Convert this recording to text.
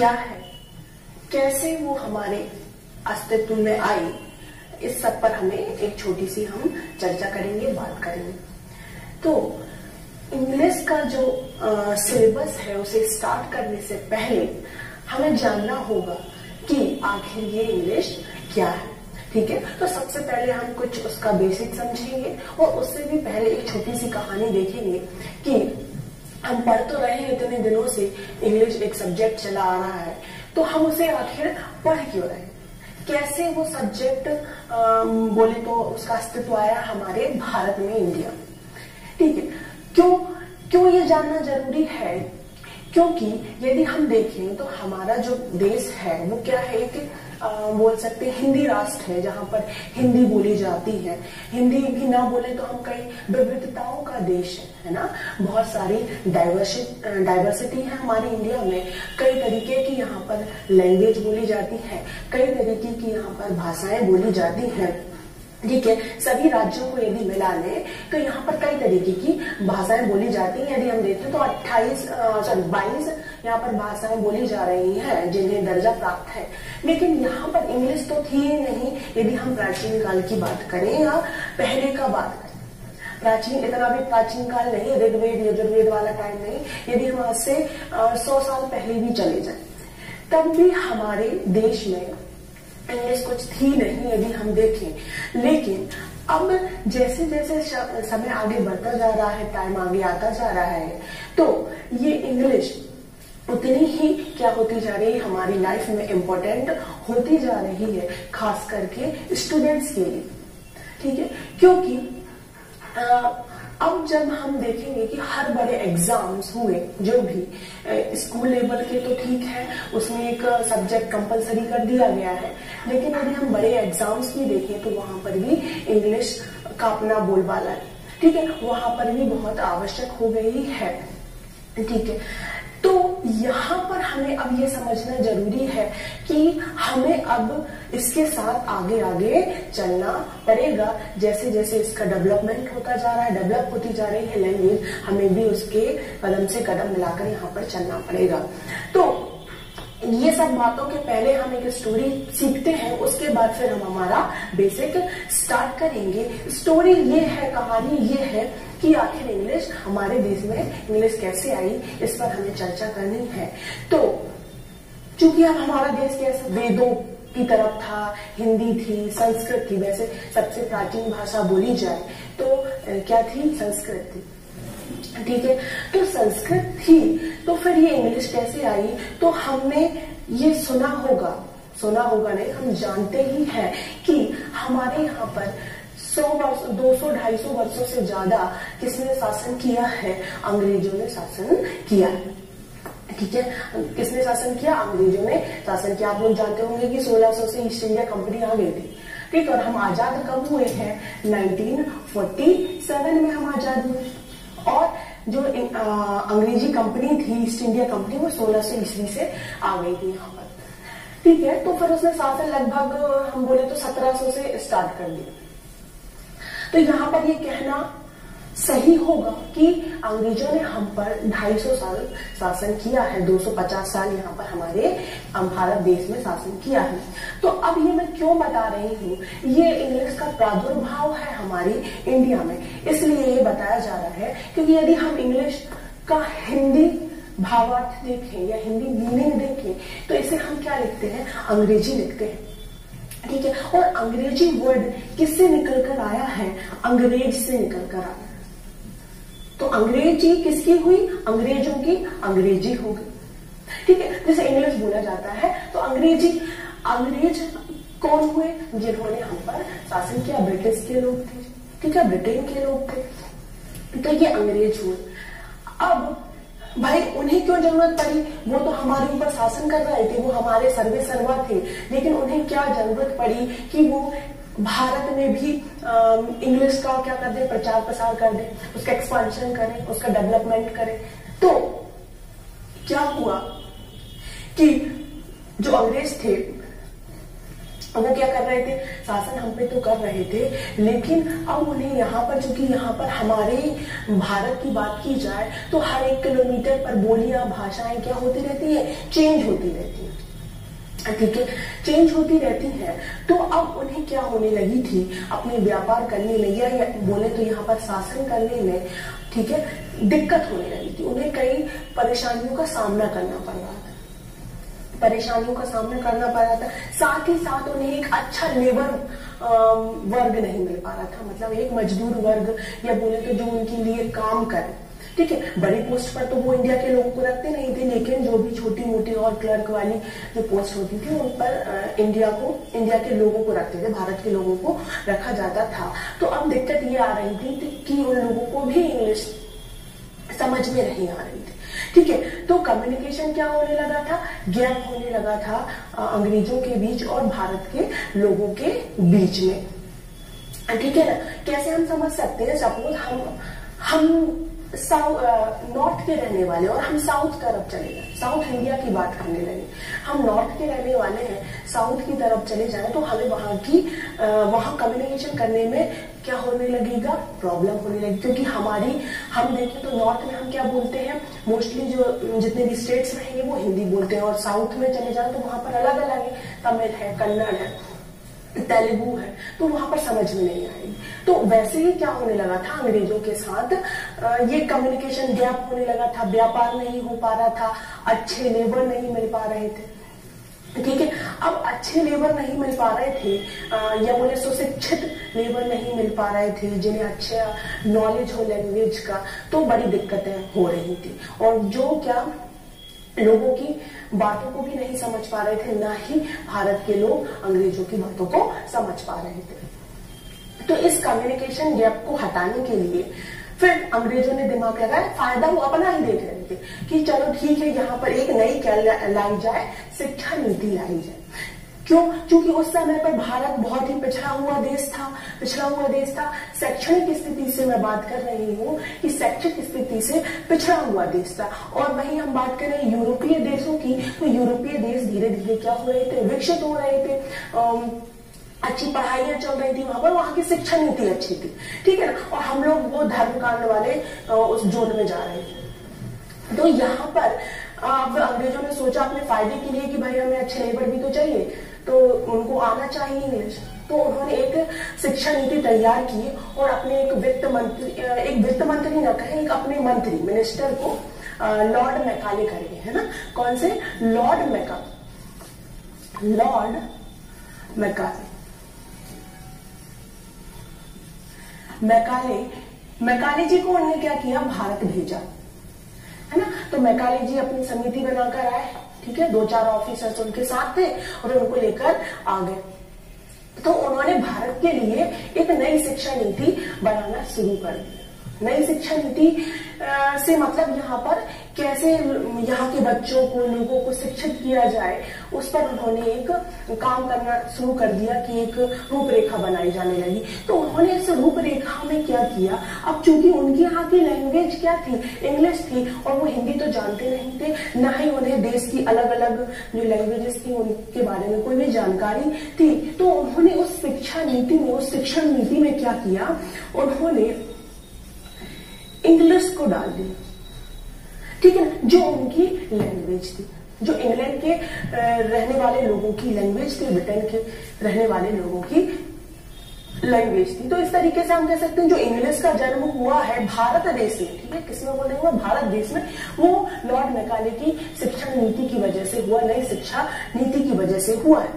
क्या है, कैसे वो हमारे अस्तित्व में आई, इस सब पर हमें एक छोटी सी हम चर्चा करेंगे, बात करेंगे। तो इंग्लिश का जो सिलेबस है उसे स्टार्ट करने से पहले हमें जानना होगा कि आखिर ये इंग्लिश क्या है। ठीक है, तो सबसे पहले हम कुछ उसका बेसिक समझेंगे और उससे भी पहले एक छोटी सी कहानी देखेंगे कि हम पढ़ तो रहे हैं इतने दिनों से, इंग्लिश एक सब्जेक्ट चला आ रहा है, तो हम उसे आखिर पढ़ क्यों रहे, कैसे वो सब्जेक्ट बोले तो उसका अस्तित्व आया हमारे भारत में, इंडिया में। ठीक है, क्यों ये जानना जरूरी है, क्योंकि यदि हम देखें तो हमारा जो देश है वो क्या है, एक बोल सकते हैं हिंदी राष्ट्र है, जहां पर हिंदी बोली जाती है। हिंदी भी ना बोले तो हम कई विविधताओं का देश है ना, बहुत सारी डाइवर्सिटी है हमारी इंडिया में, कई तरीके की यहाँ पर लैंग्वेज बोली जाती है, कई तरीके की यहाँ पर भाषाएं बोली जाती हैं। ठीक है, सभी राज्यों को यदि मिला लें तो यहाँ पर कई तरीके की भाषाएं बोली जाती हैं। यदि हम देखें तो 22 यहाँ पर भाषाएं बोली जा रही हैं जिन्हें दर्जा प्राप्त है, लेकिन यहाँ पर इंग्लिश तो थी ही नहीं। यदि हम प्राचीन काल की बात करें या पहले का बात करें, प्राचीन इतना भी प्राचीन काल नहीं, ऋग्वेद यजुर्वेद वाला टाइम नहीं, यदि हम आज से 100 साल पहले भी चले जाए तब भी हमारे देश में इंग्लिश कुछ थी नहीं यदि हम देखें। लेकिन अब जैसे जैसे समय आगे बढ़ता जा रहा है, टाइम आगे आता जा रहा है, तो ये इंग्लिश उतनी ही क्या होती जा रही है, हमारी लाइफ में इम्पोर्टेंट होती जा रही है, खास करके स्टूडेंट्स के लिए। ठीक है, क्योंकि अब जब हम देखेंगे कि हर बड़े एग्जाम्स हुए, जो भी स्कूल लेवल के तो ठीक है, उसमें एक सब्जेक्ट कंपलसरी कर दिया गया है, लेकिन यदि हम बड़े एग्जाम्स भी देखें तो वहां पर भी इंग्लिश का अपना बोलबाला है। ठीक है, वहां पर भी बहुत आवश्यक हो गई है। ठीक है, तो यहाँ पर हमें अब ये समझना जरूरी है कि हमें अब इसके साथ आगे आगे चलना पड़ेगा। जैसे जैसे इसका डेवलपमेंट होता जा रहा है, डेवलप होती जा रही है लैंग्वेज, हमें भी उसके कदम से कदम मिलाकर यहाँ पर चलना पड़ेगा। तो ये सब बातों के पहले हम एक स्टोरी सीखते हैं, उसके बाद फिर हम हमारा बेसिक स्टार्ट करेंगे। स्टोरी ये है, कहानी ये है कि आखिर इंग्लिश हमारे देश में इंग्लिश कैसे आई, इस पर हमें चर्चा करनी है। तो चूंकि अब हमारा देश कैसे वेदों की तरफ था, हिंदी थी, संस्कृत थी, वैसे सबसे प्राचीन भाषा बोली जाए तो क्या थी, संस्कृत थी। ठीक है, तो संस्कृत थी तो फिर ये इंग्लिश कैसे आई, तो हमने ये सुना होगा नहीं, हम जानते ही हैं कि हमारे यहाँ पर 100 वर्ष 200-250 वर्षों से ज्यादा किसने शासन किया है, अंग्रेजों ने शासन किया है। ठीक है, किसने शासन किया, अंग्रेजों ने शासन किया। आप लोग जानते होंगे कि 1600 से ईस्ट इंडिया कंपनी आ गई थी। ठीक, और हम आजाद कब हुए हैं, 1947 में हम आजाद हुए, और जो अंग्रेजी कंपनी थी, ईस्ट इंडिया कंपनी, वो 1600 ईस्वी से आ गई थी यहाँ पर। ठीक है, तो फिर उसने शासन लगभग हम बोले तो 1700 से स्टार्ट कर दिया। तो यहाँ पर ये कहना सही होगा कि अंग्रेजों ने हम पर 250 साल शासन किया है, 250 साल यहाँ पर हमारे भारत देश में शासन किया है। तो अब ये मैं क्यों बता रही हूँ, ये इंग्लिश का प्रादुर्भाव है हमारी इंडिया में, इसलिए ये बताया जा रहा है। क्योंकि यदि हम इंग्लिश का हिंदी भावार्थ देखें या हिंदी मीनिंग देखें तो इसे हम क्या लिखते हैं, अंग्रेजी लिखते हैं। ठीक है, और अंग्रेजी वर्ड किससे निकलकर आया है, अंग्रेज से निकलकर आया। तो अंग्रेजी किसकी हुई, अंग्रेजों की अंग्रेजी हो गई। ठीक है, जैसे इंग्लिश बोला जाता है तो अंग्रेज कौन हुए, जिन्होंने हम पर शासन किया, ब्रिटिश के लोग थे। ठीक है, ब्रिटेन के लोग थे, तो ये अंग्रेज हुए। अब भाई उन्हें क्यों जरूरत पड़ी, वो तो हमारे ऊपर शासन कर रहे थे, वो हमारे सर्वे सर्वा थे, लेकिन उन्हें क्या जरूरत पड़ी कि वो भारत में भी इंग्लिश का क्या कर दे, प्रचार प्रसार कर दे, उसका एक्सपेंशन करें, उसका डेवलपमेंट करें। तो क्या हुआ कि जो अंग्रेज थे वो क्या कर रहे थे, शासन हम पे तो कर रहे थे, लेकिन अब उन्हें यहाँ पर, चूंकि यहाँ पर हमारे भारत की बात की जाए तो हर 1 किलोमीटर पर बोलियां, भाषाएं क्या होती रहती है, चेंज होती रहती है, ठीक है, चेंज होती रहती है। तो अब उन्हें क्या होने लगी थी, अपने व्यापार करने में या बोले तो यहाँ पर शासन करने में, ठीक है, दिक्कत होने लगी थी। उन्हें कई परेशानियों का सामना करना पड़ रहा था, परेशानियों का सामना करना पड़ रहा था। साथ ही साथ उन्हें एक अच्छा लेबर वर्ग नहीं मिल पा रहा था, मतलब एक मजदूर वर्ग या बोले तो जो उनके लिए काम करे, ठीक है। बड़ी पोस्ट पर तो वो इंडिया के लोगों को रखते नहीं थे, लेकिन जो भी छोटी मोटी और क्लर्क वाली जो पोस्ट होती थी उन पर इंडिया के लोगों को रखते थे, भारत के लोगों को रखा जाता था। तो अब दिक्कत ये आ रही थी कि उन लोगों को भी इंग्लिश समझ में नहीं आ रही थी, ठीक है। तो कम्युनिकेशन क्या होने लगा था, गैप होने लगा था अंग्रेजों के बीच और भारत के लोगों के बीच में, ठीक है ना। कैसे हम समझ सकते हैं, सपोज हम नॉर्थ के रहने वाले और हम साउथ तरफ चले जाए, साउथ इंडिया की बात करने लगे, हम नॉर्थ के रहने वाले हैं, साउथ की तरफ चले जाएं तो हमें वहां कम्युनिकेशन करने में क्या होने लगेगा, प्रॉब्लम होने लगेगी। क्योंकि हम देखें तो नॉर्थ में हम क्या बोलते हैं, मोस्टली जो जितने भी स्टेट्स रहेंगे वो हिंदी बोलते हैं, और साउथ में चले जाए तो वहां पर अलग अलग है, तमिल है, कन्नड़ है, तेलुगु है, तो वहां पर समझ में नहीं आएगी। तो वैसे ही क्या होने लगा था अंग्रेजों के साथ, ये कम्युनिकेशन गैप होने लगा था, व्यापार नहीं हो पा रहा था, अच्छे लेबर नहीं मिल पा रहे थे, ठीक है। अब अच्छे लेबर नहीं मिल पा रहे थे या बोले सुशिक्षित लेबर नहीं मिल पा रहे थे, जिन्हें अच्छा नॉलेज हो लैंग्वेज का, तो बड़ी दिक्कतें हो रही थी। और जो क्या लोगों की बातों को भी नहीं समझ पा रहे थे, ना ही भारत के लोग अंग्रेजों की बातों को समझ पा रहे थे। तो इस कम्युनिकेशन गैप को हटाने के लिए फिर अंग्रेजों ने दिमाग लगाया, फायदा वो अपना ही देख रहे थे कि चलो ठीक है, यहाँ पर एक नई क्या लाई जाए, शिक्षा नीति लाई जाए। क्यों? क्योंकि उस समय पर भारत बहुत ही पिछड़ा हुआ देश था। शैक्षणिक स्थिति से मैं बात कर रही हूँ कि शैक्षिक स्थिति से पिछड़ा हुआ देश था। और वहीं हम बात करें यूरोपीय देशों की, तो यूरोपीय देश धीरे धीरे क्या हो रहे थे, विकसित हो रहे थे, अच्छी पढ़ाइयां चल रही थी वहां पर, वहां की शिक्षा नीति अच्छी थी, ठीक है ना। और हम लोग वो धर्मकांड वाले उस जोन में जा रहे थे। तो यहाँ पर अब अंग्रेजों ने सोचा अपने फायदे के लिए कि भाई हमें अच्छे लेबर भी तो चाहिए, तो उनको आना चाहिए इंग्लिश। तो उन्होंने एक शिक्षा नीति तैयार की और अपने एक वित्त मंत्री ना कहें, एक अपने मंत्री मिनिस्टर को लॉर्ड मैकाले करके, है ना, कौन से, लॉर्ड मैकाले जी को उन्होंने क्या किया, भारत भेजा, है ना। तो मैकाले जी अपनी समिति बनाकर आए, ठीक है, 2-4 ऑफिसर्स उनके साथ थे और उनको लेकर आ गए। तो उन्होंने भारत के लिए एक नई शिक्षा नीति बनाना शुरू कर दी। नई शिक्षा नीति से मतलब यहाँ पर कैसे यहाँ के बच्चों को, लोगों को शिक्षित किया जाए, उस पर उन्होंने एक काम करना शुरू कर दिया कि एक रूपरेखा बनाई जाने लगी। तो उन्होंने इस रूपरेखा में क्या किया, अब चूंकि उनकी यहाँ की लैंग्वेज क्या थी, इंग्लिश थी, और वो हिंदी तो जानते नहीं थे, ना ही उन्हें देश की अलग अलग जो लैंग्वेजेस थी उनके बारे में कोई भी जानकारी थी। तो उन्होंने उस शिक्षा नीति में, उस शिक्षण नीति में क्या किया, उन्होंने इंग्लिश को डाल दिया, ठीक है, जो उनकी लैंग्वेज थी, जो इंग्लैंड के रहने वाले लोगों की लैंग्वेज थी, ब्रिटेन के रहने वाले लोगों की लैंग्वेज थी। तो इस तरीके से हम कह सकते हैं जो इंग्लिश का जन्म हुआ है भारत देश में, ठीक है, किसमें बोल रहे हुआ, भारत देश में, वो लॉर्ड मैकाले की शिक्षण नीति की वजह से हुआ, नई शिक्षा नीति की वजह से हुआ है।